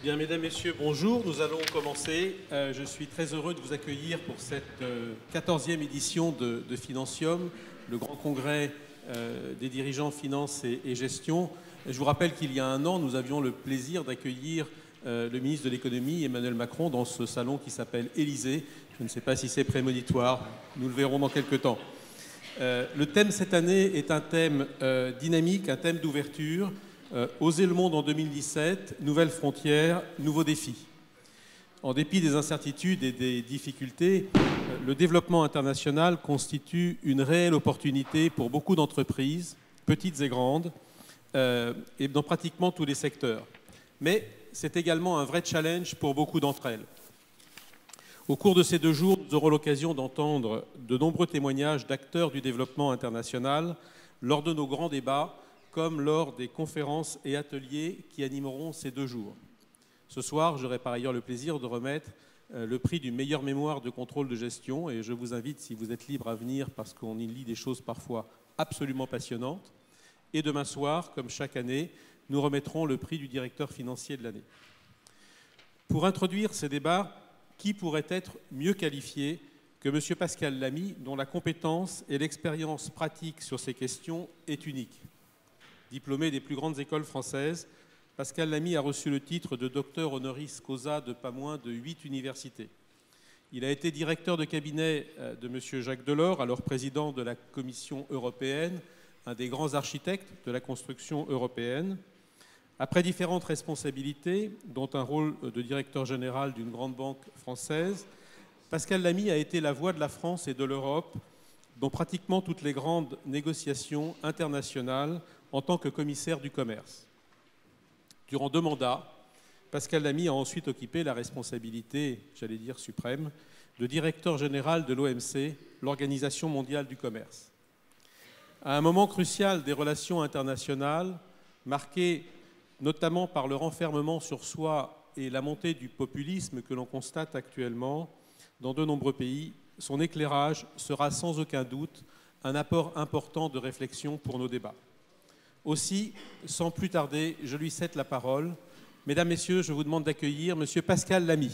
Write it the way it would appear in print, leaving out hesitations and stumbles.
Bien, mesdames, messieurs, bonjour. Nous allons commencer. Je suis très heureux de vous accueillir pour cette 14e édition de Financium, le grand congrès des dirigeants finance et gestion. Je vous rappelle qu'il y a un an, nous avions le plaisir d'accueillir le ministre de l'économie, Emmanuel Macron, dans ce salon qui s'appelle Élysée. Je ne sais pas si c'est prémonitoire, nous le verrons dans quelques temps. Le thème cette année est un thème dynamique, un thème d'ouverture. Oser le monde en 2017, nouvelles frontières, nouveaux défis. En dépit des incertitudes et des difficultés, le développement international constitue une réelle opportunité pour beaucoup d'entreprises, petites et grandes, et dans pratiquement tous les secteurs. Mais c'est également un vrai challenge pour beaucoup d'entre elles. Au cours de ces 2 jours, nous aurons l'occasion d'entendre de nombreux témoignages d'acteurs du développement international lors de nos grands débats, comme lors des conférences et ateliers qui animeront ces 2 jours. Ce soir, j'aurai par ailleurs le plaisir de remettre le prix du meilleur mémoire de contrôle de gestion, et je vous invite, si vous êtes libre, à venir parce qu'on y lit des choses parfois absolument passionnantes. Et demain soir, comme chaque année, nous remettrons le prix du directeur financier de l'année. Pour introduire ces débats, qui pourrait être mieux qualifié que M. Pascal Lamy, dont la compétence et l'expérience pratique sur ces questions est unique. Diplômé des plus grandes écoles françaises, Pascal Lamy a reçu le titre de docteur honoris causa de pas moins de 8 universités. Il a été directeur de cabinet de M. Jacques Delors, alors président de la Commission européenne, un des grands architectes de la construction européenne. Après différentes responsabilités, dont un rôle de directeur général d'une grande banque française, Pascal Lamy a été la voix de la France et de l'Europe dans pratiquement toutes les grandes négociations internationales en tant que commissaire du commerce. Durant 2 mandats, Pascal Lamy a ensuite occupé la responsabilité, j'allais dire suprême, de directeur général de l'OMC, l'Organisation mondiale du commerce. À un moment crucial des relations internationales, marqué notamment par le renfermement sur soi et la montée du populisme que l'on constate actuellement dans de nombreux pays, son éclairage sera sans aucun doute un apport important de réflexion pour nos débats. Aussi, sans plus tarder, je lui cède la parole. Mesdames, Messieurs, je vous demande d'accueillir M. Pascal Lamy.